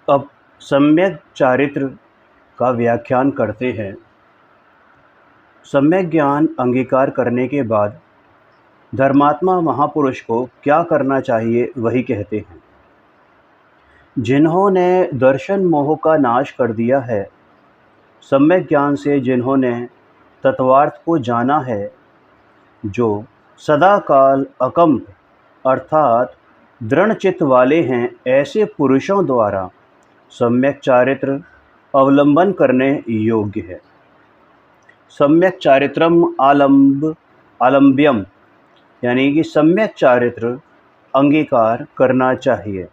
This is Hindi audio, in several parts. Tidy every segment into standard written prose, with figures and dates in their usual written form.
अब सम्यक चारित्र का व्याख्यान करते हैं। सम्यक ज्ञान अंगीकार करने के बाद धर्मात्मा महापुरुष को क्या करना चाहिए वही कहते हैं। जिन्होंने दर्शन मोह का नाश कर दिया है, सम्यक ज्ञान से जिन्होंने तत्वार्थ को जाना है, जो सदा काल अकंप अर्थात दृढ़चित्त वाले हैं, ऐसे पुरुषों द्वारा सम्यक चारित्र अवलंबन करने योग्य है। सम्यक चारित्रम आलम्ब्यम यानी कि सम्यक चारित्र अंगीकार करना चाहिए।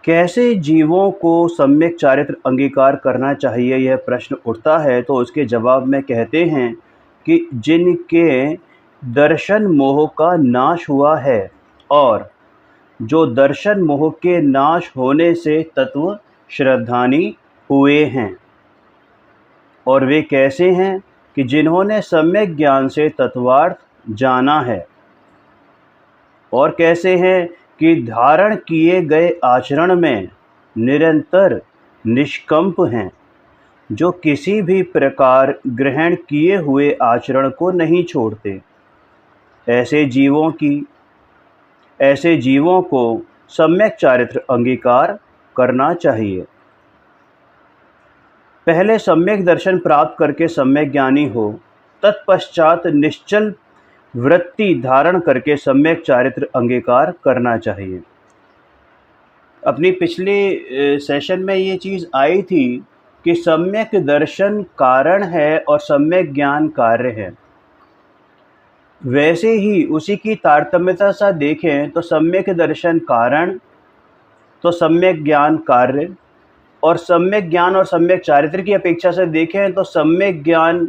कैसे जीवों को सम्यक चारित्र अंगीकार करना चाहिए, यह प्रश्न उठता है, तो उसके जवाब में कहते हैं कि जिनके दर्शन मोह का नाश हुआ है और जो दर्शन मोह के नाश होने से तत्व श्रद्धानी हुए हैं। और वे कैसे हैं कि जिन्होंने सम्यक ज्ञान से तत्वार्थ जाना है। और कैसे हैं कि धारण किए गए आचरण में निरंतर निष्कंप हैं, जो किसी भी प्रकार ग्रहण किए हुए आचरण को नहीं छोड़ते। ऐसे जीवों को सम्यक चारित्र अंगीकार करना चाहिए। पहले सम्यक दर्शन प्राप्त करके सम्यक ज्ञानी हो, तत्पश्चात निश्चल वृत्ति धारण करके सम्यक चारित्र अंगीकार करना चाहिए। अपनी पिछले सेशन में ये चीज़ आई थी कि सम्यक दर्शन कारण है और सम्यक ज्ञान कार्य है। वैसे ही उसी की तारतम्यता सा देखें तो सम्यक दर्शन कारण, तो सम्यक ज्ञान कार्य, और सम्यक ज्ञान और सम्यक चारित्र की अपेक्षा से देखें तो सम्यक ज्ञान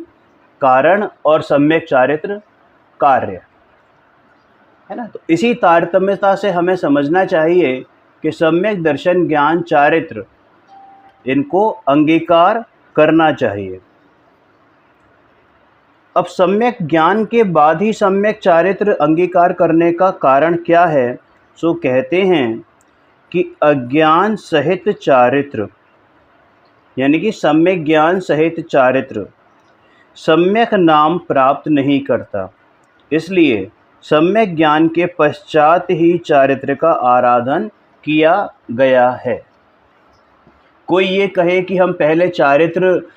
कारण और सम्यक चारित्र कार्य है ना। तो इसी तारतम्यता से हमें समझना चाहिए कि सम्यक दर्शन ज्ञान चारित्र इनको अंगीकार करना चाहिए। अब सम्यक ज्ञान के बाद ही सम्यक चारित्र अंगीकार करने का कारण क्या है, सो कहते हैं कि अज्ञान सहित चारित्र यानी कि सम्यक ज्ञान सहित चारित्र सम्यक नाम प्राप्त नहीं करता। इसलिए सम्यक ज्ञान के पश्चात ही चारित्र का आराधन किया गया है। कोई ये कहे कि हम पहले चारित्र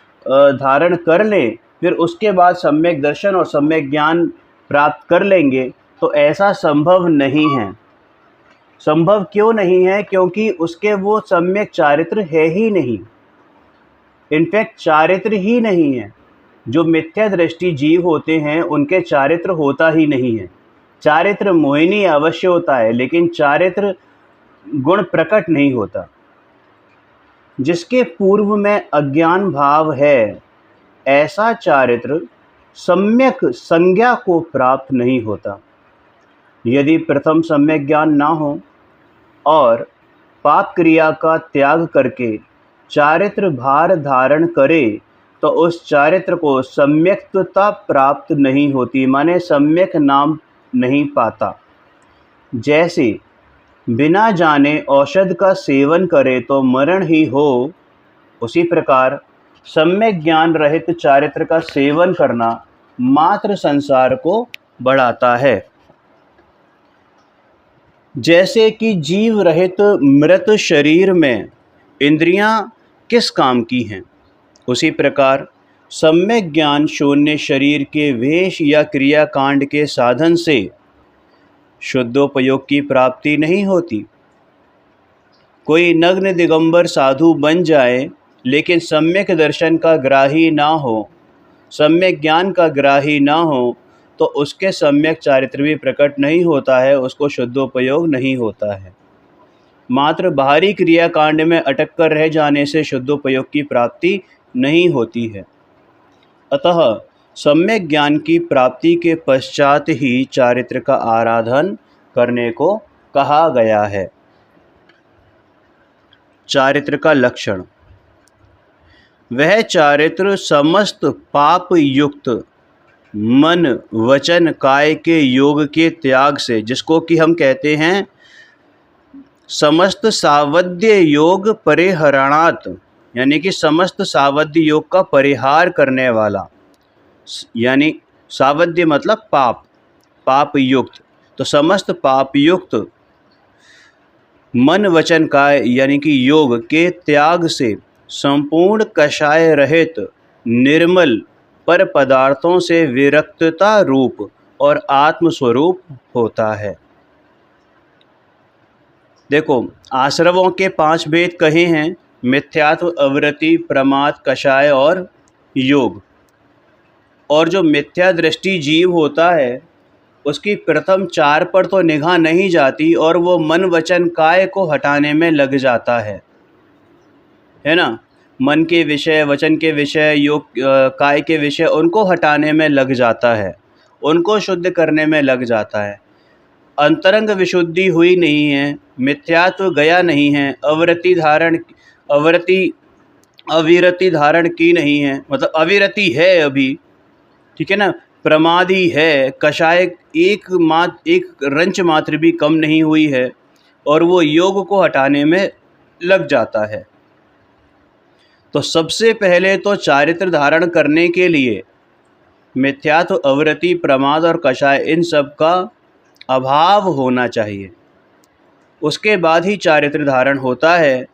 धारण कर लें, फिर उसके बाद सम्यक दर्शन और सम्यक ज्ञान प्राप्त कर लेंगे, तो ऐसा संभव नहीं है। संभव क्यों नहीं है? क्योंकि उसके वो सम्यक चारित्र है ही नहीं। इनफैक्ट चारित्र ही नहीं है। जो मिथ्या दृष्टि जीव होते हैं उनके चारित्र होता ही नहीं है। चारित्र मोहिनी अवश्य होता है, लेकिन चारित्र गुण प्रकट नहीं होता। जिसके पूर्व में अज्ञान भाव है, ऐसा चारित्र सम्यक संज्ञा को प्राप्त नहीं होता। यदि प्रथम सम्यक ज्ञान ना हो और पाप क्रिया का त्याग करके चारित्र भार धारण करे, तो उस चारित्र को सम्यक्तता प्राप्त नहीं होती, माने सम्यक नाम नहीं पाता। जैसे बिना जाने औषध का सेवन करे तो मरण ही हो, उसी प्रकार सम्यक ज्ञान रहित चारित्र का सेवन करना मात्र संसार को बढ़ाता है। जैसे कि जीव रहित मृत शरीर में इंद्रियां किस काम की हैं, उसी प्रकार सम्यक ज्ञान शून्य शरीर के वेश या क्रियाकांड के साधन से शुद्धोपयोग की प्राप्ति नहीं होती। कोई नग्न दिगंबर साधु बन जाए, लेकिन सम्यक दर्शन का ग्राही ना हो, सम्यक ज्ञान का ग्राही ना हो, तो उसके सम्यक चारित्र भी प्रकट नहीं होता है, उसको शुद्धोपयोग नहीं होता है। मात्र बाहरी क्रियाकांड में अटक कर रह जाने से शुद्धोपयोग की प्राप्ति नहीं होती है। अतः सम्यक ज्ञान की प्राप्ति के पश्चात ही चारित्र का आराधन करने को कहा गया है। चारित्र का लक्षण। वह चारित्र समस्त पाप युक्त मन वचन काय के योग के त्याग से, जिसको कि हम कहते हैं समस्त सावध्य योग परिहरणात्, यानी कि समस्त सावध्य योग का परिहार करने वाला, यानी सावध्य मतलब पाप, पाप युक्त, तो समस्त पाप युक्त मन वचन काय यानी कि योग के त्याग से संपूर्ण कषाय रहित निर्मल पर पदार्थों से विरक्तता रूप और आत्मस्वरूप होता है। देखो, आश्रवों के 5 भेद कहे हैं, मिथ्यात्व, अवृत्ति, प्रमाद, कषाय और योग। और जो मिथ्या दृष्टि जीव होता है उसकी प्रथम 4 पर तो निगाह नहीं जाती और वो मन वचन काय को हटाने में लग जाता है ना। मन के विषय, वचन के विषय, योग काय के विषय, उनको हटाने में लग जाता है, उनको शुद्ध करने में लग जाता है। अंतरंग विशुद्धि हुई नहीं है, मिथ्यात्व गया नहीं है, अविरति धारण की नहीं है, मतलब अविरति है अभी, ठीक है ना। प्रमादी है, कषाय एक रंच मात्र भी कम नहीं हुई है, और वो योग को हटाने में लग जाता है। तो सबसे पहले तो चारित्र धारण करने के लिए मिथ्यात्व, अवृत्ति, प्रमाद और कषाय, इन सब का अभाव होना चाहिए, उसके बाद ही चारित्र धारण होता है।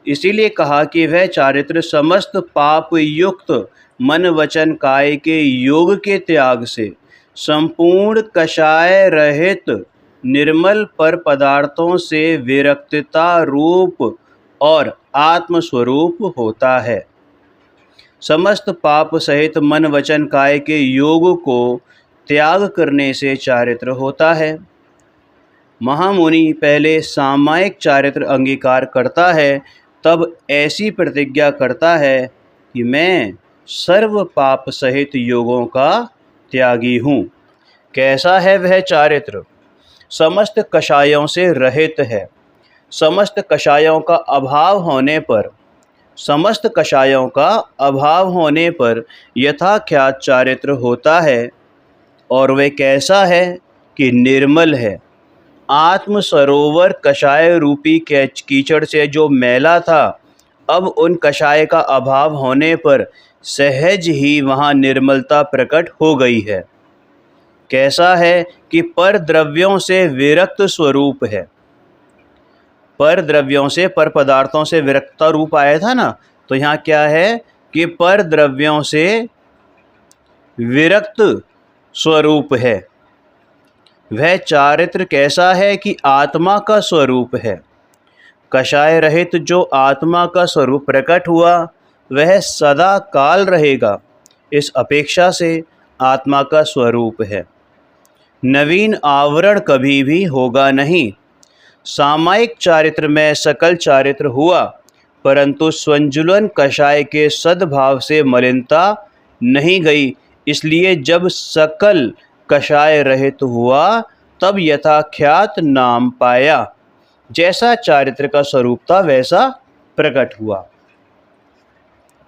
इसीलिए कहा कि वह चारित्र समस्त पाप युक्त मन वचन काय के योग के त्याग से संपूर्ण कषाय रहित निर्मल पर पदार्थों से विरक्तता रूप और आत्मस्वरूप होता है। समस्त पाप सहित मन वचन काय के योग को त्याग करने से चारित्र होता है। महामुनि पहले सामायिक चारित्र अंगीकार करता है, तब ऐसी प्रतिज्ञा करता है कि मैं सर्व पाप सहित योगों का त्यागी हूँ। कैसा है वह चारित्र? समस्त कषायों से रहित है। समस्त कषायों का अभाव होने पर यथाख्यात चारित्र होता है। और वह कैसा है कि निर्मल है। आत्म सरोवर कषाय रूपी कीचड़ से जो मैला था, अब उन कषाय का अभाव होने पर सहज ही वहाँ निर्मलता प्रकट हो गई है। कैसा है कि पर द्रव्यों से विरक्त स्वरूप है। पर द्रव्यों से, पर पदार्थों से विरक्तता रूप आया था ना, तो यहाँ क्या है कि पर द्रव्यों से विरक्त स्वरूप है। वह चारित्र कैसा है कि आत्मा का स्वरूप है। कषाय रहित जो आत्मा का स्वरूप प्रकट हुआ वह सदा काल रहेगा, इस अपेक्षा से आत्मा का स्वरूप है। नवीन आवरण कभी भी होगा नहीं। सामायिक चारित्र में सकल चारित्र हुआ, परंतु स्वंजुलन कषाय के सद्भाव से मलिनता नहीं गई, इसलिए जब सकल कषाय रहित हुआ तब यथाख्यात नाम पाया। जैसा चारित्र का स्वरूप था वैसा प्रकट हुआ।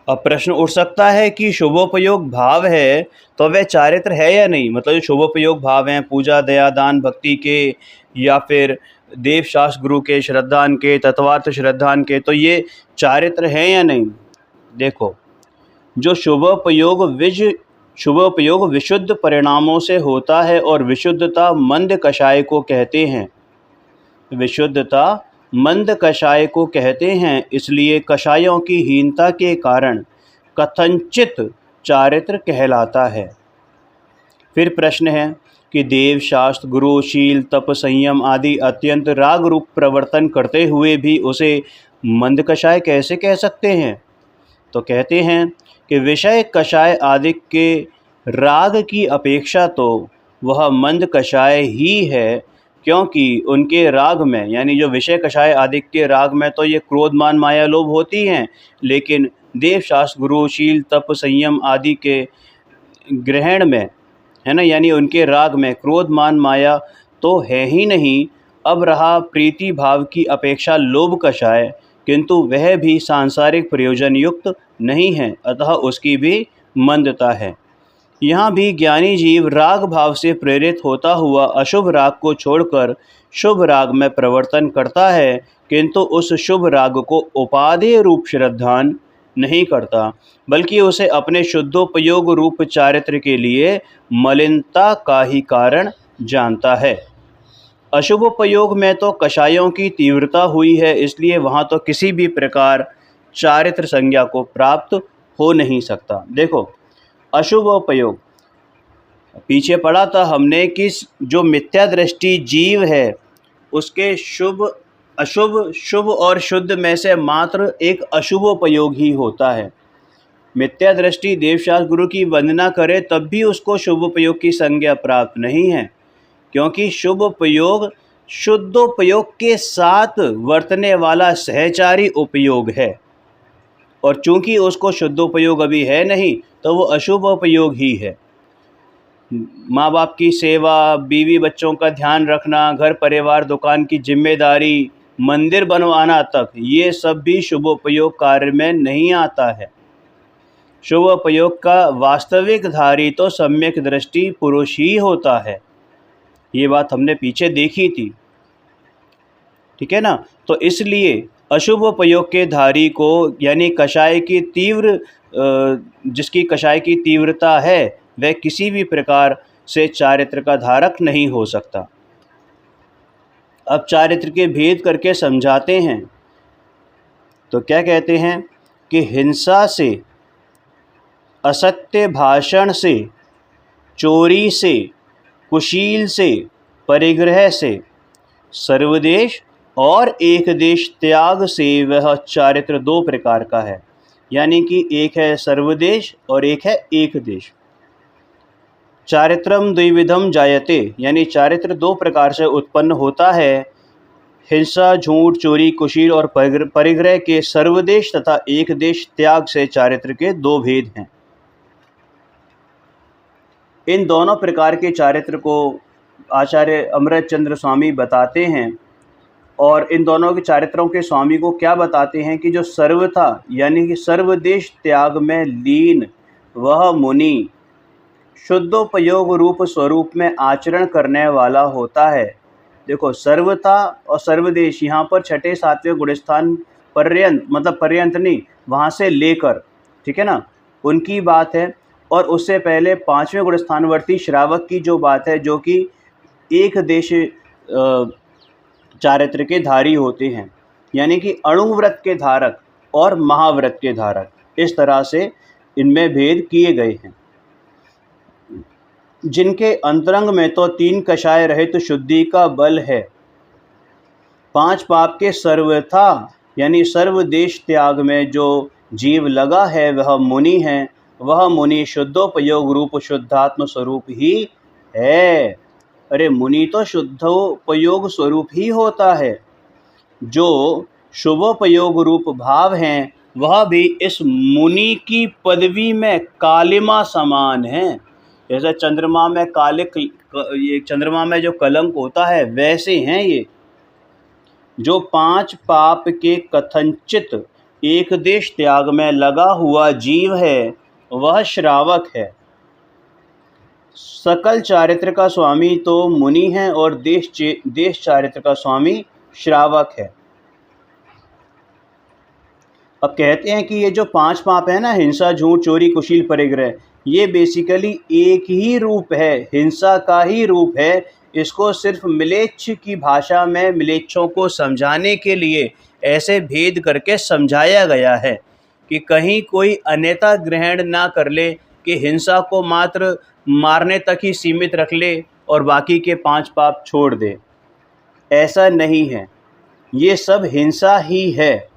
अब प्रश्न उठ सकता है कि शुभोपयोग भाव है तो वह चारित्र है या नहीं। मतलब जो शुभोपयोग भाव हैं, पूजा, दया, दान, भक्ति के, या फिर देव शास्त्र गुरु के, श्रद्धान के, तत्वार्थ श्रद्धान के, तो ये चारित्र हैं या नहीं। देखो, जो शुभोपयोग विशुद्ध परिणामों से होता है और विशुद्धता मंद कषाय को कहते हैं। विशुद्धता मंद कषाय को कहते हैं, इसलिए कषायों की हीनता के कारण कथंचित चारित्र कहलाता है। फिर प्रश्न है कि देव शास्त्र गुरु शील तप संयम आदि अत्यंत राग रूप प्रवर्तन करते हुए भी उसे मंद कषाय कैसे कह सकते हैं। तो कहते हैं कि विषय कषाय आदि के राग की अपेक्षा तो वह मंद कषाय ही है, क्योंकि उनके राग में, यानी जो विषय कषाय आदि के राग में तो ये क्रोध मान माया लोभ होती हैं, लेकिन देव शास्त्र गुरु शील तप संयम आदि के ग्रहण में, है ना, यानी उनके राग में क्रोध मान माया तो है ही नहीं। अब रहा प्रीति भाव की अपेक्षा लोभ कषाय, किंतु वह भी सांसारिक प्रयोजन युक्त नहीं है, अतः उसकी भी मंदता है। यहाँ भी ज्ञानी जीव राग भाव से प्रेरित होता हुआ अशुभ राग को छोड़कर शुभ राग में प्रवर्तन करता है, किंतु उस शुभ राग को उपादेय रूप श्रद्धान नहीं करता, बल्कि उसे अपने शुद्धोपयोग रूप चारित्र के लिए मलिनता का ही कारण जानता है। अशुभोपयोग में तो कषायों की तीव्रता हुई है, इसलिए वहाँ तो किसी भी प्रकार चारित्र संज्ञा को प्राप्त हो नहीं सकता। देखो, अशुभोपयोग पीछे पढ़ा था हमने कि जो मिथ्या दृष्टि जीव है उसके शुभ अशुभ शुभ और शुद्ध में से मात्र एक अशुभोपयोग ही होता है। मिथ्या दृष्टि देवशास्त्र गुरु की वंदना करे तब भी उसको शुभोपयोग की संज्ञा प्राप्त नहीं है, क्योंकि शुभोपयोग शुद्धोपयोग के साथ वर्तने वाला सहचारी उपयोग है, और चूंकि उसको शुद्धोपयोग अभी है नहीं तो वो अशुभोपयोग ही है। माँ बाप की सेवा, बीवी बच्चों का ध्यान रखना, घर परिवार दुकान की जिम्मेदारी, मंदिर बनवाना तक, ये सब भी शुभोपयोग कार्य में नहीं आता है। शुभोपयोग का वास्तविक धारी तो सम्यक दृष्टि पुरुष ही होता है। ये बात हमने पीछे देखी थी, ठीक है ना। तो इसलिए अशुभोपयोग के धारी को, यानी कषाय की तीव्र जिसकी कषाय की तीव्रता है, वह किसी भी प्रकार से चारित्र का धारक नहीं हो सकता। अब चारित्र के भेद करके समझाते हैं। तो क्या कहते हैं कि हिंसा से, असत्य भाषण से, चोरी से, कुशील से, परिग्रह से, सर्वदेश और एक देश त्याग से वह चारित्र दो प्रकार का है। यानी कि एक है सर्वदेश और एक है एक देश। चारित्रम द्विविधम जायते, यानी चारित्र दो प्रकार से उत्पन्न होता है। हिंसा, झूठ, चोरी, कुशील और परिग्रह के सर्वदेश तथा एक देश त्याग से चारित्र के दो भेद हैं। इन दोनों प्रकार के चारित्र को आचार्य अमृत चंद्र स्वामी बताते हैं, और इन दोनों के चारित्रों के स्वामी को क्या बताते हैं कि जो सर्वथा यानी कि सर्वदेश त्याग में लीन वह मुनि शुद्धोपयोग रूप स्वरूप में आचरण करने वाला होता है। देखो, सर्वथा और सर्वदेश यहाँ पर छठे सातवें गुणस्थान पर्यंत, मतलब पर्यंत नहीं, वहाँ से लेकर, ठीक है ना, उनकी बात है। और उससे पहले पाँचवें गुणस्थानवर्ती श्रावक की जो बात है, जो कि एक देश चारित्र के धारी होते हैं, यानी कि अणुव्रत के धारक और महाव्रत के धारक, इस तरह से इनमें भेद किए गए हैं। जिनके अंतरंग में तो तीन कषाय रहित शुद्धि का बल है, पांच पाप के सर्वथा यानी सर्वदेश त्याग में जो जीव लगा है वह मुनि है। वह मुनि शुद्धोपयोग रूप शुद्धात्म स्वरूप ही है। अरे, मुनि तो शुद्धोपयोग स्वरूप ही होता है। जो शुभोपयोग रूप भाव हैं वह भी इस मुनि की पदवी में कालिमा समान है। जैसे चंद्रमा में ये चंद्रमा में जो कलंक होता है, वैसे हैं ये। जो पांच पाप के कथनचित एक देश त्याग में लगा हुआ जीव है वह श्रावक है। सकल चारित्र का स्वामी तो मुनि है और देश चारित्र का स्वामी श्रावक है। अब कहते हैं कि ये जो पांच पाप है ना, हिंसा, झूठ, चोरी, कुशील, परिग्रह, ये बेसिकली एक ही रूप है, हिंसा का ही रूप है। इसको सिर्फ मिलेच्छ की भाषा में मिलेच्छों को समझाने के लिए ऐसे भेद करके समझाया गया है कि कहीं कोई अन्यथा ग्रहण ना कर ले कि हिंसा को मात्र मारने तक ही सीमित रख ले और बाकी के पांच पाप छोड़ दे। ऐसा नहीं है, ये सब हिंसा ही है।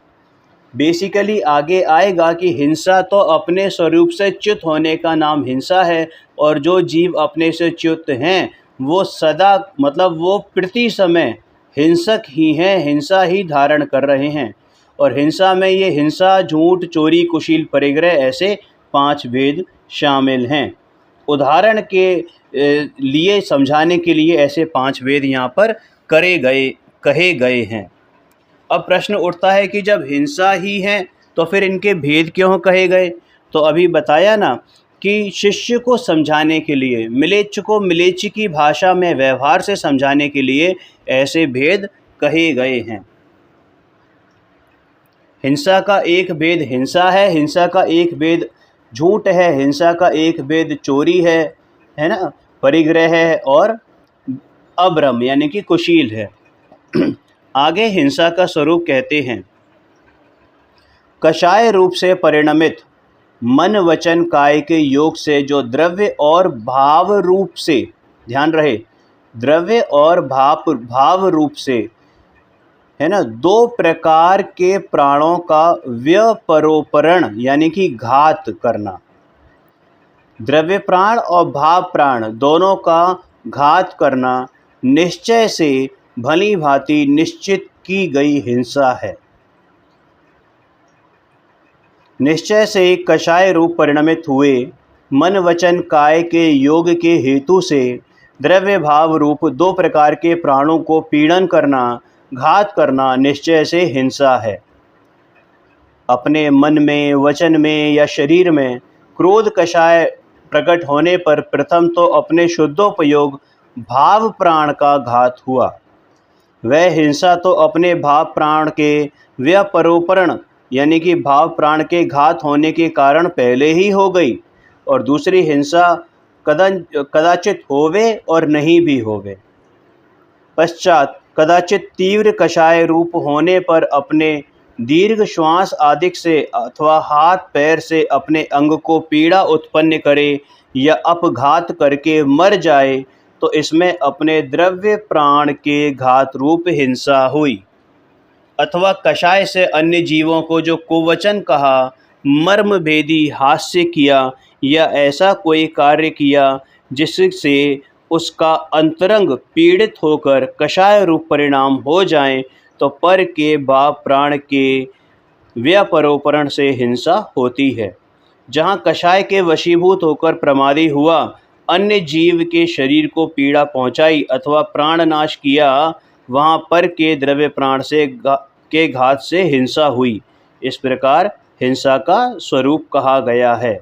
बेसिकली आगे आएगा कि हिंसा तो अपने स्वरूप से च्युत होने का नाम हिंसा है, और जो जीव अपने से च्युत हैं वो सदा, मतलब वो प्रति समय हिंसक ही हैं, हिंसा ही धारण कर रहे हैं। और हिंसा में ये हिंसा, झूठ, चोरी, कुशील, परिग्रह, ऐसे पांच भेद शामिल हैं। उदाहरण के लिए समझाने के लिए ऐसे पांच भेद यहाँ पर कहे गए हैं। अब प्रश्न उठता है कि जब हिंसा ही है तो फिर इनके भेद क्यों कहे गए? तो अभी बताया ना कि शिष्य को समझाने के लिए, मिलेच्छ को मिलेच्छ की भाषा में व्यवहार से समझाने के लिए ऐसे भेद कहे गए हैं। हिंसा का एक भेद हिंसा है, हिंसा का एक भेद झूठ है, हिंसा का एक भेद चोरी है ना, परिग्रह है और अभ्रम यानी कि कुशील है। आगे हिंसा का स्वरूप कहते हैं, कषाय रूप से परिणमित मन वचन काय के योग से जो द्रव्य और भाव रूप से, ध्यान रहे, द्रव्य और भाव रूप से, है ना, दो प्रकार के प्राणों का व्यपरोपरण यानी कि घात करना। द्रव्य प्राण और भाव प्राण दोनों का घात करना निश्चय से भली भांति निश्चित की गई हिंसा है। निश्चय से कषाय रूप परिणमित हुए मन वचन काय के योग के हेतु से द्रव्य भाव रूप दो प्रकार के प्राणों को पीड़न करना, घात करना निश्चय से हिंसा है। अपने मन में, वचन में या शरीर में क्रोध कषाय प्रकट होने पर प्रथम तो अपने शुद्धोपयोग भाव प्राण का घात हुआ। वह हिंसा तो अपने भाव प्राण के व्यपरोपरण यानी कि भाव प्राण के घात होने के कारण पहले ही हो गई, और दूसरी हिंसा कदाचित होवे और नहीं भी होवे। पश्चात कदाचित तीव्र कषाय रूप होने पर अपने दीर्घ श्वास आदि से अथवा हाथ पैर से अपने अंग को पीड़ा उत्पन्न करे या अपघात करके मर जाए, तो इसमें अपने द्रव्य प्राण के घात रूप हिंसा हुई। अथवा कषाय से अन्य जीवों को जो कुवचन कहा, मर्म भेदी हास्य किया या ऐसा कोई कार्य किया जिससे उसका अंतरंग पीड़ित होकर कषाय रूप परिणाम हो जाए, तो पर के भाव प्राण के व्यपरोपरण से हिंसा होती है। जहाँ कषाय के वशीभूत होकर प्रमादी हुआ, अन्य जीव के शरीर को पीड़ा पहुँचाई अथवा प्राणनाश किया, वहाँ पर के द्रव्य प्राण के घात से हिंसा हुई। इस प्रकार हिंसा का स्वरूप कहा गया है।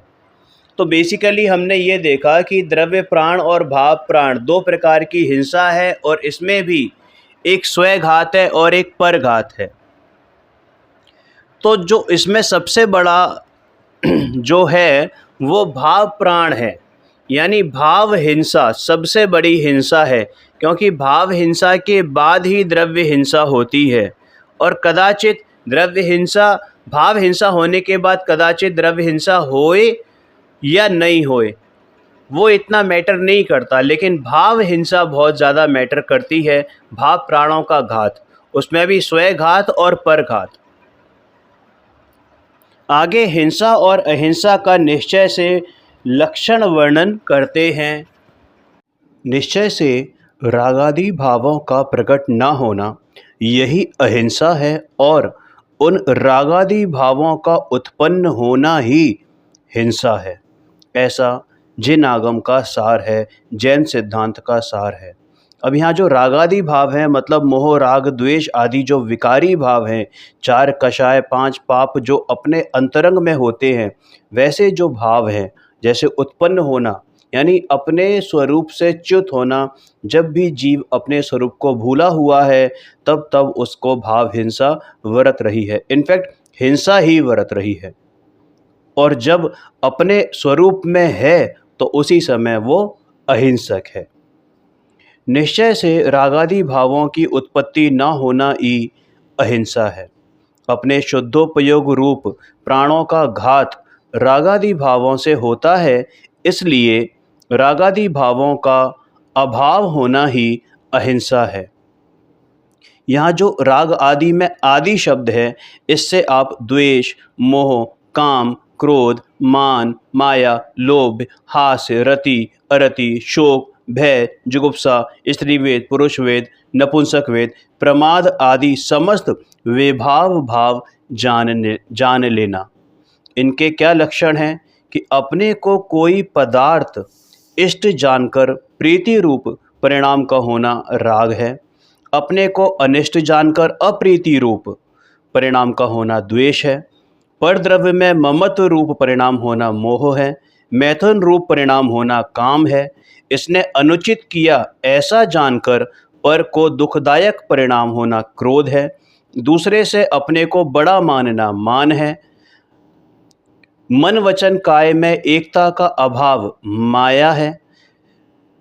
तो बेसिकली हमने ये देखा कि द्रव्य प्राण और भाव प्राण दो प्रकार की हिंसा है, और इसमें भी एक स्वघात है और एक परघात है। तो जो इसमें सबसे बड़ा जो है वो भाव प्राण है, यानी भाव हिंसा सबसे बड़ी हिंसा है, क्योंकि भाव हिंसा के बाद ही द्रव्य हिंसा होती है। और कदाचित द्रव्य हिंसा, भाव हिंसा होने के बाद कदाचित द्रव्य हिंसा होए या नहीं होए, वो इतना मैटर नहीं करता, लेकिन भाव हिंसा बहुत ज़्यादा मैटर करती है। भाव प्राणों का घात, उसमें भी स्वघात और परघात। आगे हिंसा और अहिंसा का निश्चय से लक्षण वर्णन करते हैं। निश्चय से रागादि भावों का प्रकट न होना यही अहिंसा है, और उन रागादि भावों का उत्पन्न होना ही हिंसा है। ऐसा जिन आगम का सार है, जैन सिद्धांत का सार है। अब यहाँ जो रागादि भाव हैं, मतलब मोह राग द्वेष आदि जो विकारी भाव हैं, 4 कषाय 5 पाप जो अपने अंतरंग में होते हैं, वैसे जो भाव हैं, जैसे उत्पन्न होना यानी अपने स्वरूप से च्युत होना, जब भी जीव अपने स्वरूप को भूला हुआ है तब तब उसको भाव हिंसा वरत रही है। इनफैक्ट हिंसा ही वरत रही है, और जब अपने स्वरूप में है तो उसी समय वो अहिंसक है। निश्चय से रागादि भावों की उत्पत्ति न होना ही अहिंसा है। अपने शुद्धोपयोग रूप प्राणों का घात रागादि भावों से होता है, इसलिए रागादि भावों का अभाव होना ही अहिंसा है। यहाँ जो राग आदि में आदि शब्द है, इससे आप द्वेष, मोह, काम, क्रोध, मान, माया, लोभ, हास्य, रति, अरति, शोक, भय, जुगुप्सा, स्त्रीवेद, पुरुषवेद, नपुंसकवेद, प्रमाद आदि समस्त विभाव भाव जान लेना। इनके क्या लक्षण हैं कि अपने को कोई पदार्थ इष्ट जानकर प्रीति रूप परिणाम का होना राग है, अपने को अनिष्ट जानकर अप्रीति रूप परिणाम का होना द्वेष है, परद्रव्य में ममत्व रूप परिणाम होना मोह है, मैथुन रूप परिणाम होना काम है। इसने अनुचित किया ऐसा जानकर पर को दुखदायक परिणाम होना क्रोध है। दूसरे से अपने को बड़ा मानना मान है। मन वचन काय में एकता का अभाव माया है।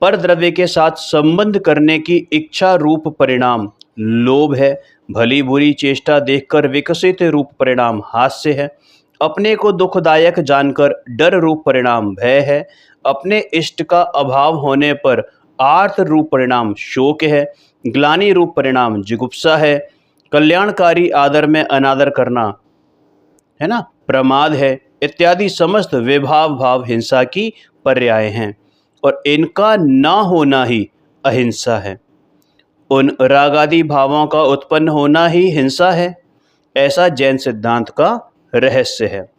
पर द्रव्य के साथ संबंध करने की इच्छा रूप परिणाम लोभ है। भली बुरी चेष्टा देखकर विकसित रूप परिणाम हास्य है। अपने को दुखदायक जानकर डर रूप परिणाम भय है। अपने इष्ट का अभाव होने पर आर्त रूप परिणाम शोक है। ग्लानि रूप परिणाम जिगुप्सा है। कल्याणकारी आदर में अनादर करना है ना प्रमाद है। इत्यादि समस्त विभाव भाव हिंसा की पर्याय हैं और इनका ना होना ही अहिंसा है। उन रागादि भावों का उत्पन्न होना ही हिंसा है। ऐसा जैन सिद्धांत का रहस्य है।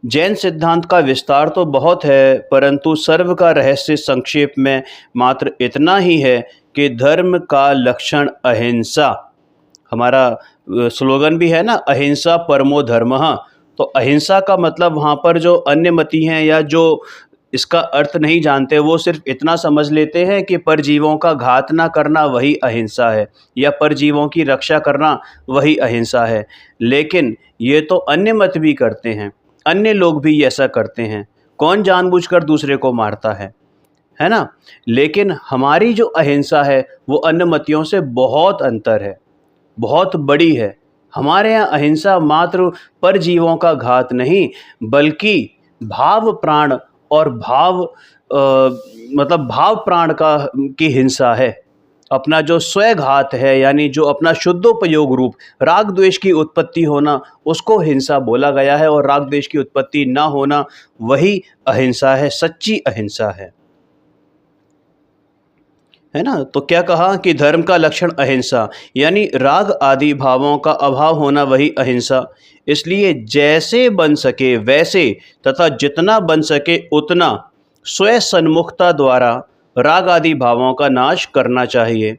जैन सिद्धांत का विस्तार तो बहुत है, परंतु सर्व का रहस्य संक्षेप में मात्र इतना ही है कि धर्म का लक्षण अहिंसा। हमारा स्लोगन भी है ना, अहिंसा परमो धर्मः। तो अहिंसा का मतलब वहाँ पर जो अन्य मती हैं या जो इसका अर्थ नहीं जानते, वो सिर्फ इतना समझ लेते हैं कि परजीवों का घात ना करना वही अहिंसा है, या परजीवों की रक्षा करना वही अहिंसा है। लेकिन ये तो अन्य मत भी करते हैं, अन्य लोग भी ऐसा करते हैं। कौन जानबूझकर दूसरे को मारता है ना। लेकिन हमारी जो अहिंसा है वो अन्य मतियों से बहुत अंतर है, बहुत बड़ी है। हमारे यहाँ अहिंसा मात्र परजीवों का घात नहीं, बल्कि भाव प्राण और मतलब भाव प्राण की हिंसा है। अपना जो स्वघात है, यानी जो अपना शुद्धोपयोग रूप राग द्वेष की उत्पत्ति होना, उसको हिंसा बोला गया है। और राग द्वेष की उत्पत्ति ना होना वही अहिंसा है, सच्ची अहिंसा है ना। तो क्या कहा कि धर्म का लक्षण अहिंसा, यानी राग आदि भावों का अभाव होना वही अहिंसा। इसलिए जैसे बन सके वैसे तथा जितना बन सके उतना स्वयं सन्मुखता द्वारा राग आदि भावों का नाश करना चाहिए।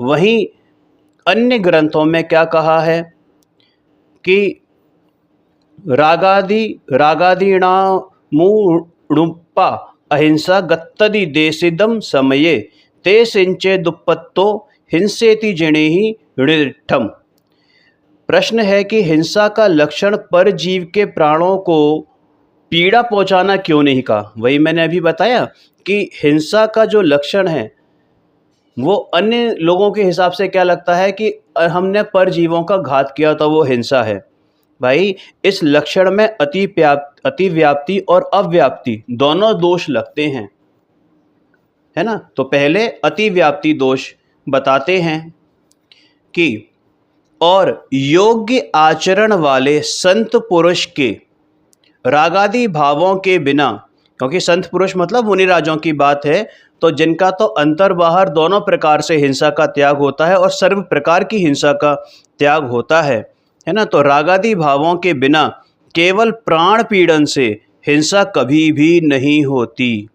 वहीं अन्य ग्रंथों में क्या कहा है कि रागादीणामुणुप्पा अहिंसा गत्तदि देसिदम समये ते सिंचे दुप्पत्तो हिंसेति जिणेहि ऋष्ठम। प्रश्न है कि हिंसा का लक्षण पर जीव के प्राणों को पीड़ा पहुंचाना क्यों नहीं कहा। वही मैंने अभी बताया कि हिंसा का जो लक्षण है वो अन्य लोगों के हिसाब से क्या लगता है कि हमने परजीवों का घात किया तो वो हिंसा है। भाई, इस लक्षण में अतिव्याप्ति और अव्याप्ति दोनों दोष लगते हैं, है ना। तो पहले अतिव्याप्ति दोष बताते हैं कि और योग्य आचरण वाले संत पुरुष के रागादि भावों के बिना, क्योंकि संत पुरुष मतलब मुनिराजों की बात है, तो जिनका तो अंतर बाहर दोनों प्रकार से हिंसा का त्याग होता है और सर्व प्रकार की हिंसा का त्याग होता है ना। तो रागादि भावों के बिना केवल प्राण पीड़न से हिंसा कभी भी नहीं होती।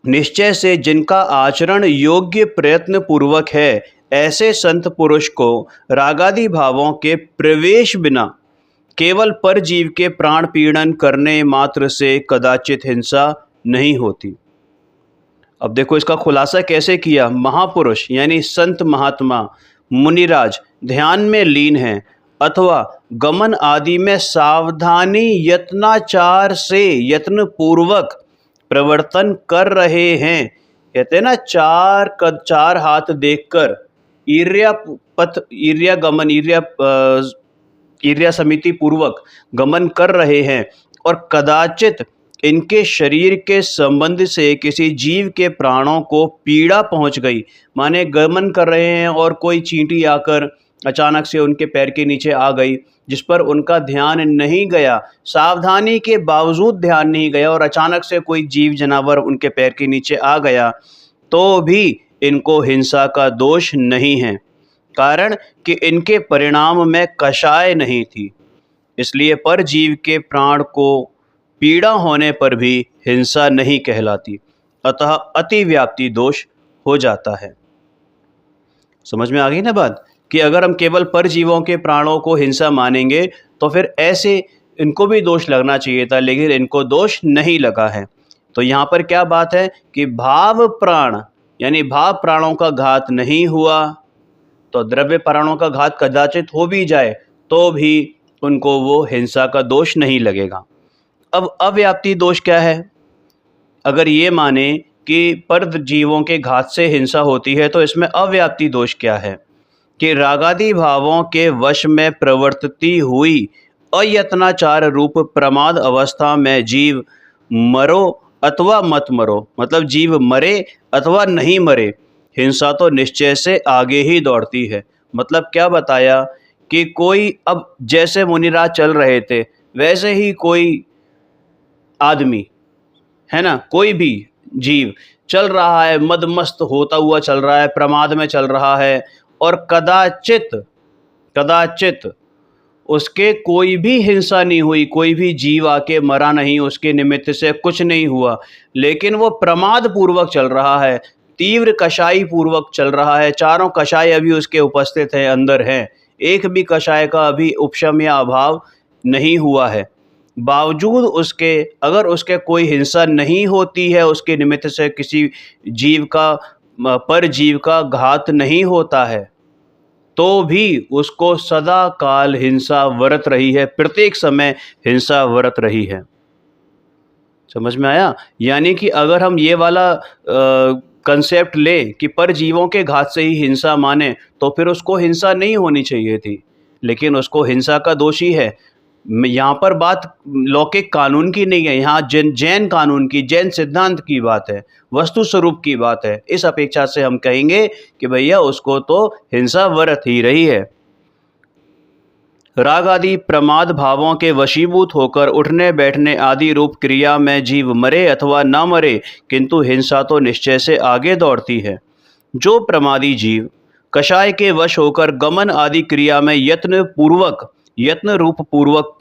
निश्चय से जिनका आचरण योग्य प्रयत्न पूर्वक है, ऐसे संत पुरुष को रागादि भावों के प्रवेश बिना केवल परजीव के प्राण पीड़न करने मात्र से कदाचित हिंसा नहीं होती। अब देखो इसका खुलासा कैसे किया। महापुरुष यानी संत महात्मा मुनिराज ध्यान में लीन हैं अथवा गमन आदि में सावधानी यत्नाचार से यत्न पूर्वक प्रवर्तन कर रहे हैं। कहते हैं ना, चार हाथ देखकर ईर्या समिति पूर्वक गमन कर रहे हैं और कदाचित इनके शरीर के संबंध से किसी जीव के प्राणों को पीड़ा पहुंच गई, माने गमन कर रहे हैं और कोई चींटी आकर अचानक से उनके पैर के नीचे आ गई, जिस पर उनका ध्यान नहीं गया, सावधानी के बावजूद ध्यान नहीं गया और अचानक से कोई जीव जनावर उनके पैर के नीचे आ गया, तो भी इनको हिंसा का दोष नहीं है। कारण कि इनके परिणाम में कषाय नहीं थी, इसलिए पर जीव के प्राण को पीड़ा होने पर भी हिंसा नहीं कहलाती, अतः अतिव्याप्ति दोष हो जाता है। समझ में आ गई ना बात, कि अगर हम केवल परजीवों के प्राणों को हिंसा मानेंगे तो फिर ऐसे इनको भी दोष लगना चाहिए था, लेकिन इनको दोष नहीं लगा है। तो यहाँ पर क्या बात है कि भाव प्राण यानी भाव प्राणों का घात नहीं हुआ, तो द्रव्य प्राणों का घात कदाचित हो भी जाए तो भी उनको वो हिंसा का दोष नहीं लगेगा। अब अव्याप्ति दोष क्या है? अगर ये माने कि पर जीवों के घात से हिंसा होती है तो इसमें अव्याप्ति दोष क्या है कि रागादि भावों के वश में प्रवर्तती हुई अयत्नाचार रूप प्रमाद अवस्था में जीव मरो अथवा मत मरो, मतलब जीव मरे अथवा नहीं मरे, हिंसा तो निश्चय से आगे ही दौड़ती है। मतलब क्या बताया कि कोई, अब जैसे मुनिराज चल रहे थे वैसे ही कोई आदमी है ना, कोई भी जीव चल रहा है, मदमस्त होता हुआ चल रहा है, प्रमाद में चल रहा है, और कदाचित उसके कोई भी हिंसा नहीं हुई, कोई भी जीव आके मरा नहीं, उसके निमित्त से कुछ नहीं हुआ, लेकिन वो प्रमाद पूर्वक चल रहा है, तीव्र कषाय पूर्वक चल रहा है। चारों कषाय अभी उसके उपस्थित हैं, अंदर हैं, एक भी कषाय का अभी उपशम या अभाव नहीं हुआ है। बावजूद उसके, अगर उसके कोई हिंसा नहीं होती है, उसके निमित्त से किसी जीव का, पर जीव का घात नहीं होता है, तो भी उसको सदा काल हिंसा वरत रही है, प्रत्येक समय हिंसा वरत रही है। समझ में आया? यानी कि अगर हम ये वाला कंसेप्ट ले कि पर जीवों के घात से ही हिंसा माने, तो फिर उसको हिंसा नहीं होनी चाहिए थी, लेकिन उसको हिंसा का दोषी है। यहाँ पर बात लौकिक कानून की नहीं है, यहाँ जैन कानून की, जैन सिद्धांत की बात है, वस्तु स्वरूप की बात है। इस अपेक्षा से हम कहेंगे कि भैया उसको तो हिंसा वरत ही रही है। राग आदि प्रमाद भावों के वशीभूत होकर उठने बैठने आदि रूप क्रिया में जीव मरे अथवा न मरे, किंतु हिंसा तो निश्चय से आगे दौड़ती है। जो प्रमादी जीव कषाय के वश होकर गमन आदि क्रिया में यत्न रूप पूर्वक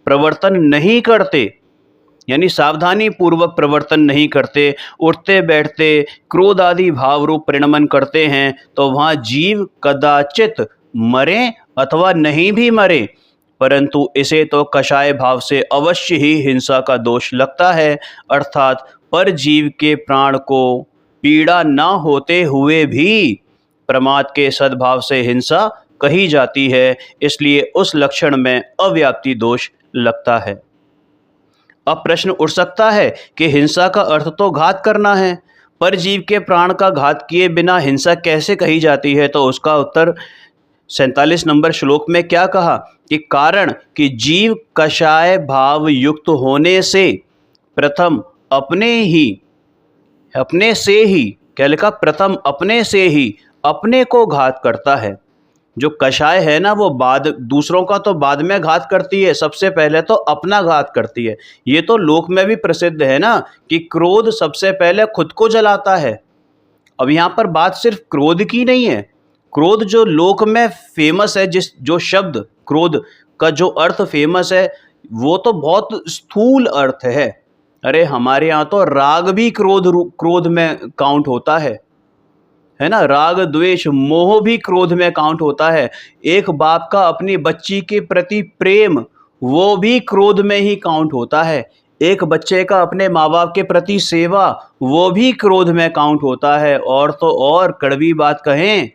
प्रवर्तन नहीं करते, यानी सावधानी पूर्वक प्रवर्तन नहीं करते, उठते बैठते क्रोध आदि भाव रूप परिणमन करते हैं, तो वहाँ जीव कदाचित मरे अथवा नहीं भी मरे, परंतु इसे तो कषाय भाव से अवश्य ही हिंसा का दोष लगता है। अर्थात पर जीव के प्राण को पीड़ा न होते हुए भी प्रमाद के सद्भाव से हिंसा कही जाती है, इसलिए उस लक्षण में अव्याप्ति दोष लगता है। अब प्रश्न उठ सकता है कि हिंसा का अर्थ तो घात करना है, पर जीव के प्राण का घात किए बिना हिंसा कैसे कही जाती है? तो उसका उत्तर 47 नंबर श्लोक में क्या कहा कि कारण कि जीव कषाय भाव युक्त होने से प्रथम अपने से ही, क्या लिखा? प्रथम अपने से ही अपने को घात करता है। जो कषाय है ना, वो दूसरों का तो बाद में घात करती है, सबसे पहले तो अपना घात करती है। ये तो लोक में भी प्रसिद्ध है ना कि क्रोध सबसे पहले खुद को जलाता है। अब यहाँ पर बात सिर्फ क्रोध की नहीं है, क्रोध जो लोक में फेमस है, जो शब्द क्रोध का जो अर्थ फेमस है, वो तो बहुत स्थूल अर्थ है। अरे हमारे यहाँ तो राग भी क्रोध में काउंट होता है ना, राग द्वेष मोह भी क्रोध में काउंट होता है। एक बाप का अपनी बच्ची के प्रति प्रेम, वो भी क्रोध में ही काउंट होता है। एक बच्चे का अपने माँ बाप के प्रति सेवा, वो भी क्रोध में काउंट होता है। और तो और कड़वी बात कहें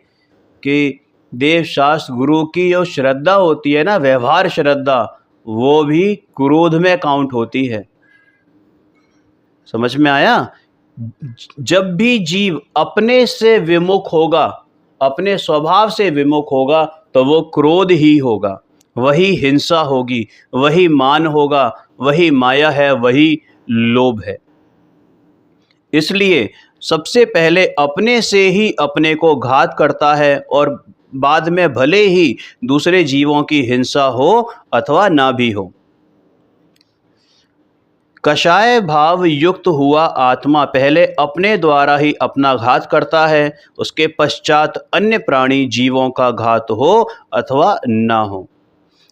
कि देव शास्त्र गुरु की जो श्रद्धा होती है ना, व्यवहार श्रद्धा, वो भी क्रोध में काउंट होती है। समझ में आया? जब भी जीव अपने से विमुख होगा, अपने स्वभाव से विमुख होगा, तो वो क्रोध ही होगा, वही हिंसा होगी, वही मान होगा, वही माया है, वही लोभ है। इसलिए सबसे पहले अपने से ही अपने को घात करता है, और बाद में भले ही दूसरे जीवों की हिंसा हो अथवा ना भी हो। कषाय भाव युक्त हुआ आत्मा पहले अपने द्वारा ही अपना घात करता है, उसके पश्चात अन्य प्राणी जीवों का घात हो अथवा ना हो।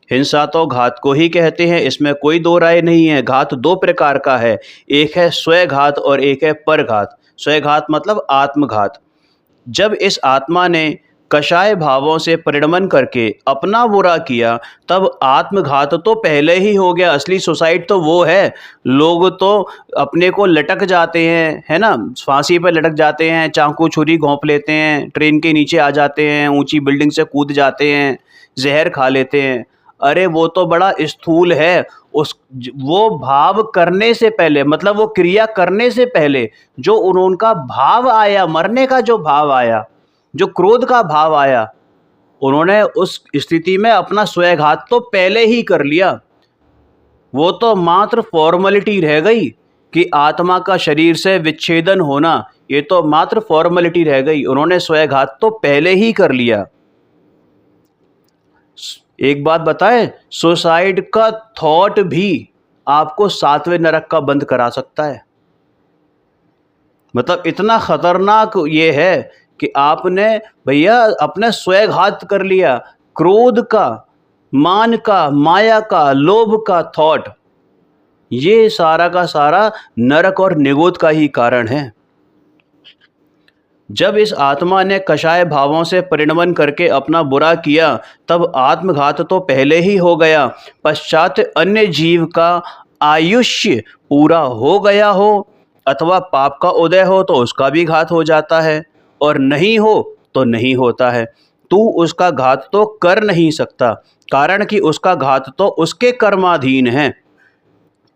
हिंसा तो घात को ही कहते हैं, इसमें कोई दो राय नहीं है। घात दो प्रकार का है, एक है स्वघात और एक है परघात। स्वघात मतलब आत्मघात। जब इस आत्मा ने कषाय भावों से परिणमन करके अपना बुरा किया, तब आत्मघात तो पहले ही हो गया। असली सुसाइड तो वो है। लोग तो अपने को लटक जाते हैं, है ना, फांसी पर लटक जाते हैं, चाकू छुरी घोंप लेते हैं, ट्रेन के नीचे आ जाते हैं, ऊंची बिल्डिंग से कूद जाते हैं, जहर खा लेते हैं। अरे वो तो बड़ा स्थूल है। वो भाव करने से पहले, मतलब वो क्रिया करने से पहले जो उनका भाव आया, मरने का जो भाव आया, जो क्रोध का भाव आया, उन्होंने उस स्थिति में अपना स्वयघात तो पहले ही कर लिया। वो तो मात्र फॉर्मेलिटी रह गई कि आत्मा का शरीर से विच्छेदन होना, ये तो मात्र फॉर्मेलिटी रह गई। उन्होंने स्वयघात तो पहले ही कर लिया। एक बात बताएं, सुसाइड का थॉट भी आपको 7वें नरक का बंद करा सकता है। मतलब इतना खतरनाक ये है कि आपने भैया अपने स्वयघात कर लिया। क्रोध का, मान का, माया का, लोभ का थॉट, ये सारा का सारा नरक और निगोद का ही कारण है। जब इस आत्मा ने कषाय भावों से परिणमन करके अपना बुरा किया, तब आत्मघात तो पहले ही हो गया। पश्चात अन्य जीव का आयुष्य पूरा हो गया हो अथवा पाप का उदय हो तो उसका भी घात हो जाता है, और नहीं हो तो नहीं होता है। तू उसका घात तो कर नहीं सकता, कारण कि उसका घात तो उसके कर्माधीन है।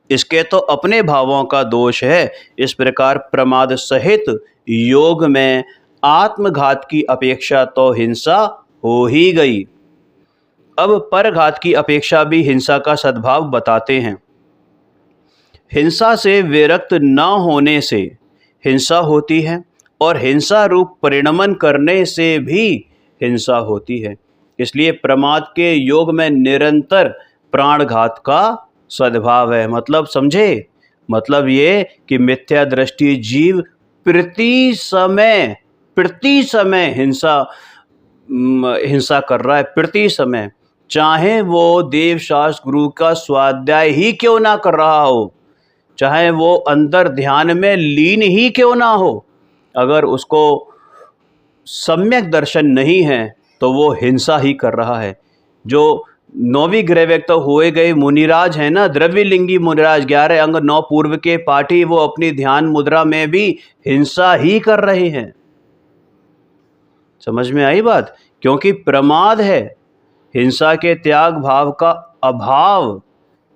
इसके तो अपने भावों का दोष है। इस प्रकार प्रमाद सहित योग में आत्मघात की अपेक्षा तो हिंसा हो ही गई। अब परघात की अपेक्षा भी हिंसा का सद्भाव बताते हैं। हिंसा से विरक्त न होने से हिंसा होती है, और हिंसा रूप परिणमन करने से भी हिंसा होती है। इसलिए प्रमाद के योग में निरंतर प्राणघात का सद्भाव है। मतलब समझे, मतलब ये कि मिथ्या दृष्टि जीव प्रति समय हिंसा कर रहा है, प्रति समय। चाहे वो देवशास्त्र गुरु का स्वाध्याय ही क्यों ना कर रहा हो, चाहे वो अंदर ध्यान में लीन ही क्यों ना हो, अगर उसको सम्यक दर्शन नहीं है तो वो हिंसा ही कर रहा है। जो 9वीं ग्रह व्यक्त हुए गए मुनिराज है ना, द्रव्यलिंगी मुनिराज, 11 अंग 9 पूर्व के पाठी, वो अपनी ध्यान मुद्रा में भी हिंसा ही कर रहे हैं। समझ में आई बात? क्योंकि प्रमाद है। हिंसा के त्याग भाव का अभाव,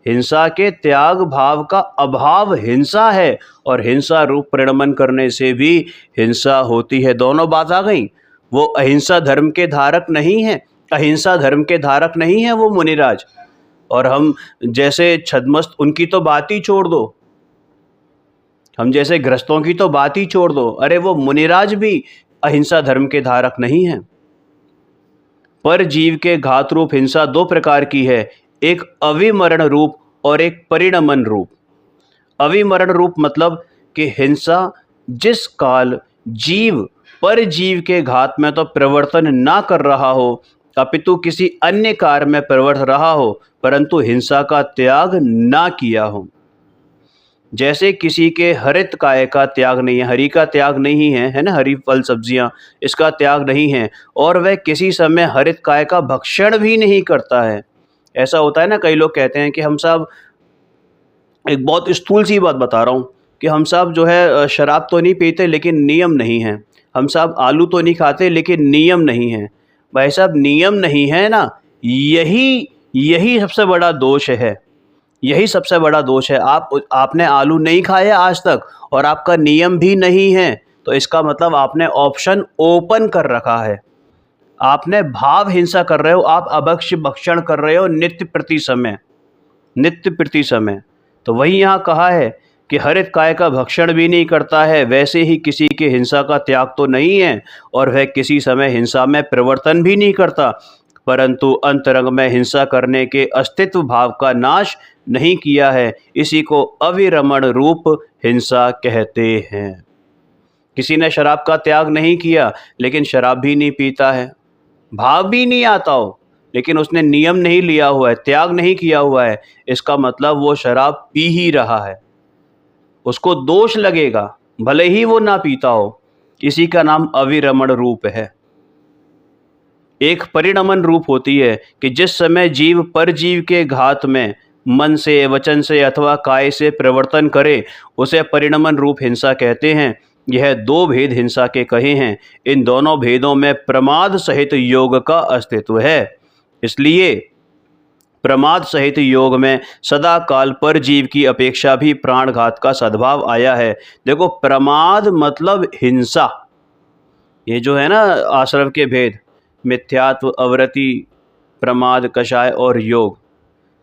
हिंसा के त्याग भाव का अभाव हिंसा है, और हिंसा रूप परिणमन करने से भी हिंसा होती है। दोनों बात आ गई। वो अहिंसा धर्म के धारक नहीं है, अहिंसा धर्म के धारक नहीं है वो मुनिराज। और हम जैसे छद्मस्त, उनकी तो बात ही छोड़ दो, हम जैसे गृहस्थों की तो बात ही छोड़ दो। अरे वो मुनिराज भी अहिंसा धर्म के धारक नहीं है। पर जीव के घात रूप हिंसा 2 प्रकार की है, एक अविमरण रूप और एक परिणमन रूप। अविमरण रूप मतलब कि हिंसा जिस काल जीव पर जीव के घात में तो प्रवर्तन ना कर रहा हो, अपितु किसी अन्य कार्य में प्रवृत्त रहा हो, परंतु हिंसा का त्याग ना किया हो। जैसे किसी के हरित काय का त्याग नहीं है, हरि का त्याग नहीं है, है ना, हरी फल सब्जियां, इसका त्याग नहीं है, और वह किसी समय हरित काय का भक्षण भी नहीं करता है। ऐसा होता है ना, कई लोग कहते हैं कि हम सब, एक बहुत स्थूल सी बात बता रहा हूँ, कि हम सब जो है शराब तो नहीं पीते लेकिन नियम नहीं है, हम सब आलू तो नहीं खाते लेकिन नियम नहीं है। भाई साहब, नियम नहीं है ना, यही सबसे बड़ा दोष है। यही सबसे बड़ा दोष है। आपने आलू नहीं खाया आज तक और आपका नियम भी नहीं है, तो इसका मतलब आपने ऑप्शन ओपन कर रखा है। आपने भाव हिंसा कर रहे हो, आप अभक्ष्य भक्षण कर रहे हो नित्य प्रति समय। तो वही यहाँ कहा है कि हरित काय का भक्षण भी नहीं करता है, वैसे ही किसी के हिंसा का त्याग तो नहीं है, और वह किसी समय हिंसा में प्रवर्तन भी नहीं करता, परंतु अंतरंग में हिंसा करने के अस्तित्व भाव का नाश नहीं किया है। इसी को अविरमण रूप हिंसा कहते हैं। किसी ने शराब का त्याग नहीं किया लेकिन शराब भी नहीं पीता है, भाव भी नहीं आता हो, लेकिन उसने नियम नहीं लिया हुआ है, त्याग नहीं किया हुआ है, इसका मतलब वो शराब पी ही रहा है, उसको दोष लगेगा भले ही वो ना पीता हो। इसी का नाम अविरमण रूप है। एक परिणमन रूप होती है कि जिस समय जीव परजीव के घात में मन से, वचन से अथवा काय से प्रवर्तन करे, उसे परिणमन रूप हिंसा कहते हैं। यह दो भेद हिंसा के कहे हैं। इन दोनों भेदों में प्रमाद सहित योग का अस्तित्व है। इसलिए प्रमाद सहित योग में सदा काल पर जीव की अपेक्षा भी प्राणघात का सद्भाव आया है। देखो, प्रमाद मतलब हिंसा। ये जो है ना आश्रम के भेद, मिथ्यात्व, अवरति, प्रमाद, कषाय और योग,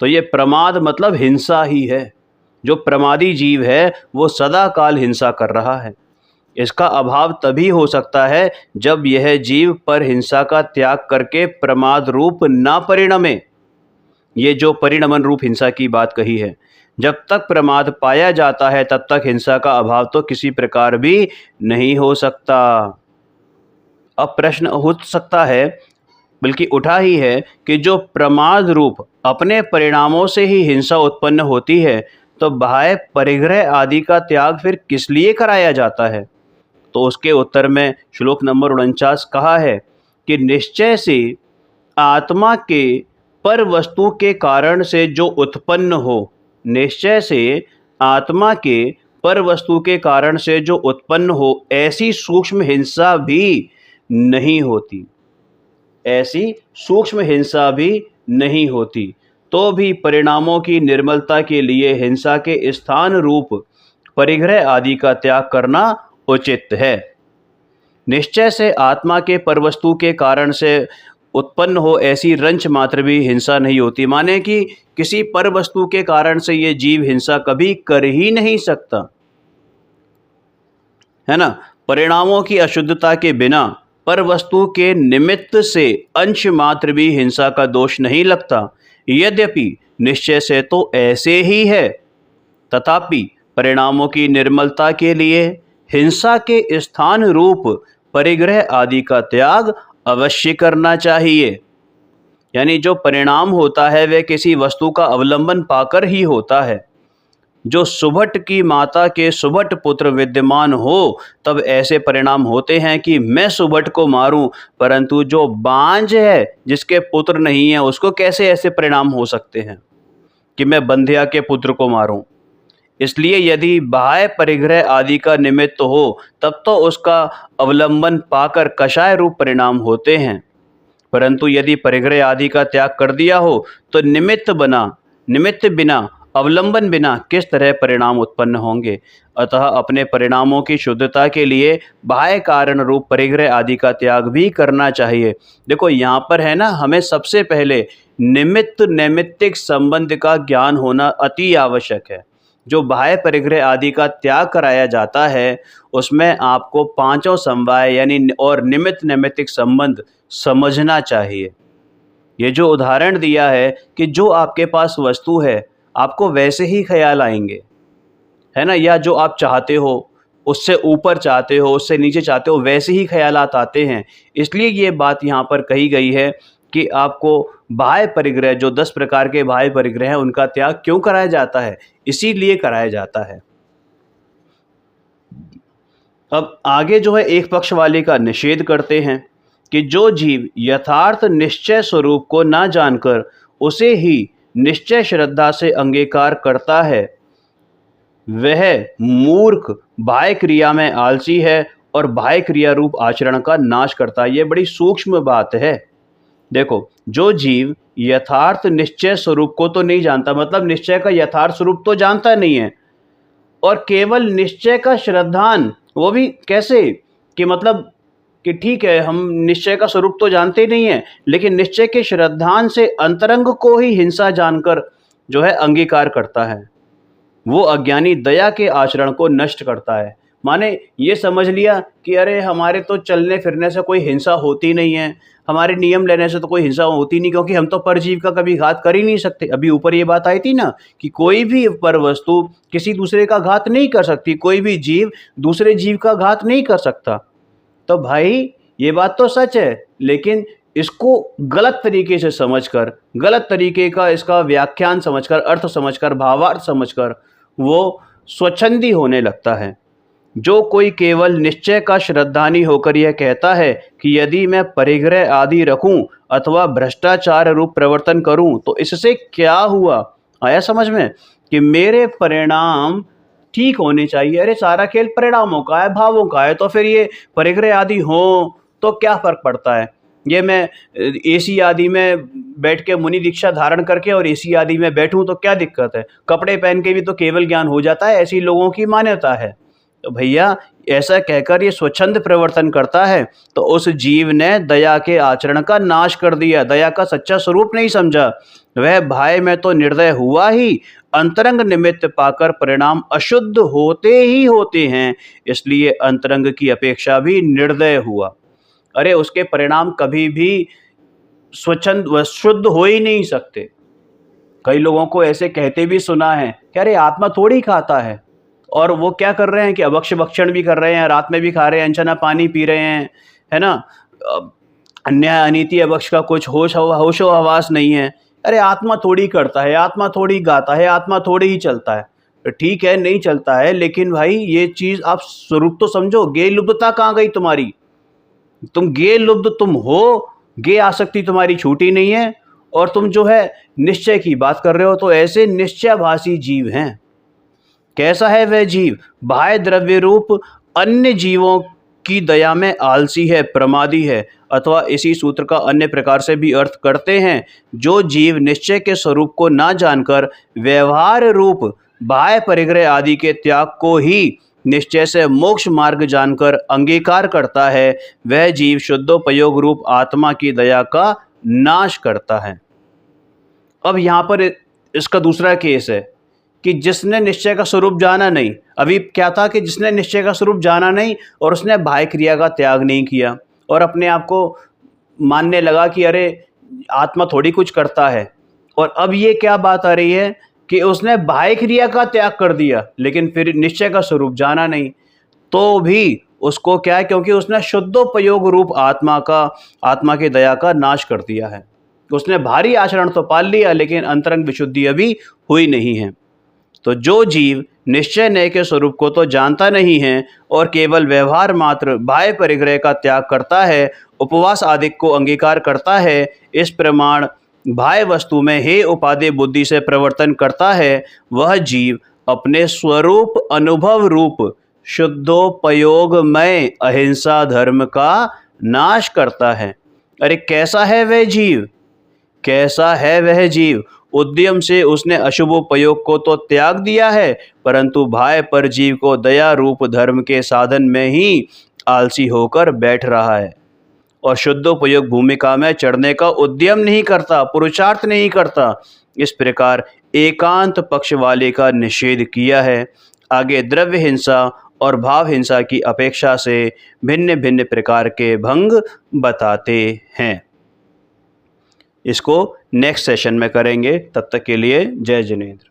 तो ये प्रमाद मतलब हिंसा ही है। जो प्रमादी जीव है वो सदा काल हिंसा कर रहा है। इसका अभाव तभी हो सकता है जब यह जीव पर हिंसा का त्याग करके प्रमाद रूप न परिणमे। ये जो परिणमन रूप हिंसा की बात कही है, जब तक प्रमाद पाया जाता है तब तक हिंसा का अभाव तो किसी प्रकार भी नहीं हो सकता। अब प्रश्न हो सकता है, बल्कि उठा ही है, कि जो प्रमाद रूप अपने परिणामों से ही हिंसा उत्पन्न होती है, तो बाह्य परिग्रह आदि का त्याग फिर किस लिए कराया जाता है? तो उसके उत्तर में श्लोक नंबर 49 कहा है कि निश्चय से आत्मा के पर वस्तु के कारण से जो उत्पन्न हो, निश्चय से आत्मा के पर वस्तु के कारण से जो उत्पन्न हो, ऐसी सूक्ष्म हिंसा भी नहीं होती, ऐसी सूक्ष्म हिंसा भी नहीं होती। तो भी परिणामों की निर्मलता के लिए हिंसा के स्थान रूप परिग्रह आदि का त्याग करना उचित है। निश्चय से आत्मा के परवस्तु के कारण से उत्पन्न हो ऐसी रंच मात्र भी हिंसा नहीं होती। माने कि किसी परवस्तु के कारण से ये जीव हिंसा कभी कर ही नहीं सकता, है ना। परिणामों की अशुद्धता के बिना पर वस्तु के निमित्त से अंश मात्र भी हिंसा का दोष नहीं लगता। यद्यपि निश्चय से तो ऐसे ही है, तथापि परिणामों की निर्मलता के लिए हिंसा के स्थान रूप परिग्रह आदि का त्याग अवश्य करना चाहिए। यानी जो परिणाम होता है वह किसी वस्तु का अवलंबन पाकर ही होता है। जो सुभट की माता के सुभट पुत्र विद्यमान हो तब ऐसे परिणाम होते हैं कि मैं सुभट को मारूं, परंतु जो बांझ है जिसके पुत्र नहीं है उसको कैसे ऐसे परिणाम हो सकते हैं कि मैं बंध्या के पुत्र को मारूं। इसलिए यदि बाह्य परिग्रह आदि का निमित्त हो तब तो उसका अवलंबन पाकर कषाय रूप परिणाम होते हैं, परंतु यदि परिग्रह आदि का त्याग कर दिया हो तो निमित्त बिना, अवलंबन बिना किस तरह परिणाम उत्पन्न होंगे। अतः अपने परिणामों की शुद्धता के लिए बाह्य कारण रूप परिग्रह आदि का त्याग भी करना चाहिए। देखो, यहाँ पर है ना, हमें सबसे पहले निमित्त नैमित्तिक संबंध का ज्ञान होना अति आवश्यक है। जो बाह्य परिग्रह आदि का त्याग कराया जाता है उसमें आपको पांचों समवाय यानी और निमित्त नैमित्तिक संबंध समझना चाहिए। ये जो उदाहरण दिया है कि जो आपके पास वस्तु है आपको वैसे ही ख्याल आएंगे, है ना, या जो आप चाहते हो उससे ऊपर चाहते हो, उससे नीचे चाहते हो, वैसे ही ख्यालात आते हैं। इसलिए ये बात यहाँ पर कही गई है कि आपको बाह्य परिग्रह, जो 10 प्रकार के बाह्य परिग्रह हैं, उनका त्याग क्यों कराया जाता है, इसीलिए कराया जाता है। अब आगे जो है एक पक्ष वाले का निषेध करते हैं कि जो जीव यथार्थ निश्चय स्वरूप को ना जानकर उसे ही निश्चय श्रद्धा से अंगीकार करता है, वह मूर्ख बाह्य क्रिया में आलसी है और बाह्य क्रिया रूप आचरण का नाश करता है। ये बड़ी सूक्ष्म बात है। देखो, जो जीव यथार्थ निश्चय स्वरूप को तो नहीं जानता, मतलब निश्चय का यथार्थ स्वरूप तो जानता नहीं है, और केवल निश्चय का श्रद्धान, वो भी कैसे कि मतलब कि ठीक है हम निश्चय का स्वरूप तो जानते नहीं है, लेकिन निश्चय के श्रद्धान से अंतरंग को ही हिंसा जानकर जो है अंगीकार करता है, वो अज्ञानी दया के आचरण को नष्ट करता है। माने ये समझ लिया कि अरे हमारे तो चलने फिरने से कोई हिंसा होती नहीं है, हमारे नियम लेने से तो कोई हिंसा होती नहीं, क्योंकि हम तो परजीव का कभी घात कर ही नहीं सकते। अभी ऊपर ये बात आई थी ना कि कोई भी पर वस्तु किसी दूसरे का घात नहीं कर सकती, कोई भी जीव दूसरे जीव का घात नहीं कर सकता। तो भाई ये बात तो सच है, लेकिन इसको गलत तरीके से समझकर, गलत तरीके का इसका व्याख्यान समझकर, अर्थ समझकर, भावार्थ समझकर वो स्वच्छंदी होने लगता है। जो कोई केवल निश्चय का श्रद्धानी होकर यह कहता है कि यदि मैं परिग्रह आदि रखूं अथवा भ्रष्टाचार रूप प्रवर्तन करूं तो इससे क्या हुआ, आया समझ में, कि मेरे परिणाम ठीक होने चाहिए। अरे सारा खेल परिणामों का है, भावों का है, तो फिर ये परिग्रह आदि हो तो क्या फर्क पड़ता है। ये मैं एसी आदि में बैठ के मुनि दीक्षा धारण करके और एसी आदि में बैठूं तो क्या दिक्कत है, कपड़े पहन के भी तो केवल ज्ञान हो जाता है, ऐसी लोगों की मान्यता है। तो भैया ऐसा कहकर ये स्वच्छंद प्रवर्तन करता है तो उस जीव ने दया के आचरण का नाश कर दिया, दया का सच्चा स्वरूप नहीं समझा। वह भाई में तो निर्दय हुआ ही, अंतरंग निमित्त पाकर परिणाम अशुद्ध होते ही होते हैं, इसलिए अंतरंग की अपेक्षा भी निर्दय हुआ। अरे उसके परिणाम कभी भी स्वच्छंद व शुद्ध हो ही नहीं सकते। कई लोगों को ऐसे कहते भी सुना है कि अरे आत्मा थोड़ी खाता है, और वो क्या कर रहे हैं कि अभक्ष भक्षण भी कर रहे हैं, रात में भी खा रहे हैं, अनछना पानी पी रहे हैं, है ना, अन्याय अनीति अभक्ष का कुछ होशो हवास नहीं है। अरे आत्मा थोड़ी करता है, आत्मा थोड़ी गाता है, आत्मा थोड़ी ही चलता है। तो ठीक है नहीं चलता है, लेकिन भाई ये चीज़ आप स्वरूप तो समझो। गे लुब्धता कहाँ गई तुम्हारी, तुम गे लुब्ध तुम हो, गे आसक्ति तुम्हारी छूटी नहीं है, और तुम जो है निश्चय की बात कर रहे हो। तो ऐसे निश्चयभासी जीव हैं। कैसा है वह जीव, बाह्य द्रव्य रूप अन्य जीवों की दया में आलसी है, प्रमादी है, अथवा इसी सूत्र का अन्य प्रकार से भी अर्थ करते हैं, जो जीव निश्चय के स्वरूप को ना जानकर व्यवहार रूप बाह्य परिग्रह आदि के त्याग को ही निश्चय से मोक्ष मार्ग जानकर अंगीकार करता है, वह जीव शुद्धोपयोग रूप आत्मा की दया का नाश करता है। अब यहाँ पर इसका दूसरा केस है कि जिसने निश्चय का स्वरूप जाना नहीं। अभी क्या था कि जिसने निश्चय का स्वरूप जाना नहीं और उसने बाह्य क्रिया का त्याग नहीं किया और अपने आप को मानने लगा कि अरे आत्मा थोड़ी कुछ करता है। और अब ये क्या बात आ रही है कि उसने बाह्य क्रिया का त्याग कर दिया लेकिन फिर निश्चय का स्वरूप जाना नहीं, तो भी उसको क्या है, क्योंकि उसने शुद्धोपयोग रूप आत्मा की दया का नाश कर दिया है। उसने भारी आचरण तो पाल लिया लेकिन अंतरंग विशुद्धि अभी हुई नहीं है। तो जो जीव निश्चय नय के स्वरूप को तो जानता नहीं है और केवल व्यवहार मात्र बाह्य परिग्रह का त्याग करता है, उपवास आदि को अंगीकार करता है, इस प्रमाण बाह्य वस्तु में हे उपादेय बुद्धि से प्रवर्तन करता है, वह जीव अपने स्वरूप अनुभव रूप शुद्धोपयोगमय अहिंसा धर्म का नाश करता है। अरे कैसा है वह जीव, कैसा है वह जीव, उद्यम से उसने अशुभोपयोग को तो त्याग दिया है, परंतु बाह्य पर जीव को दया रूप धर्म के साधन में ही आलसी होकर बैठ रहा है और शुद्धोपयोग भूमिका में चढ़ने का उद्यम नहीं करता, पुरुषार्थ नहीं करता। इस प्रकार एकांत पक्ष वाले का निषेध किया है। आगे द्रव्य हिंसा और भाव हिंसा की अपेक्षा से भिन्न भिन्न प्रकार के भंग बताते हैं। इसको नेक्स्ट सेशन में करेंगे, तब तक के लिए जय जिनेंद्र।